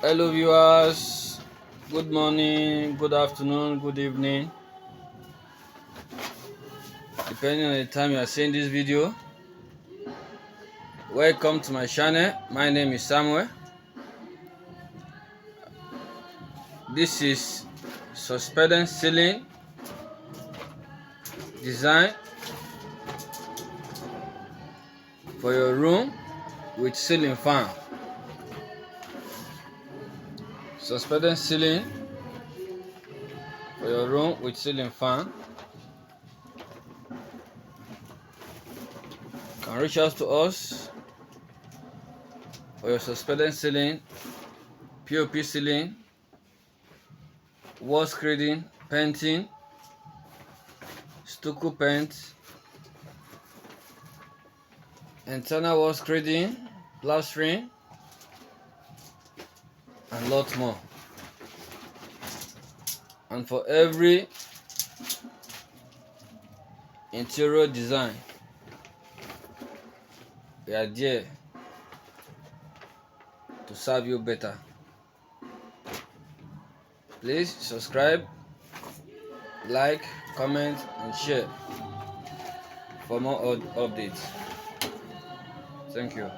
Hello, viewers. Good morning, good afternoon, good evening, depending on the time you are seeing this video. Welcome to my channel. My name is Samuel. This is suspended ceiling design for your room with ceiling fan. Suspended ceiling for your room with ceiling fan. You can reach out to us for your suspended ceiling, POP ceiling, wall screeding, painting, stucco paint, internal wall screeding, plastering, and lots more. And for every interior design, we are there to serve you better. Please subscribe, like, comment, and share for more updates. Thank you.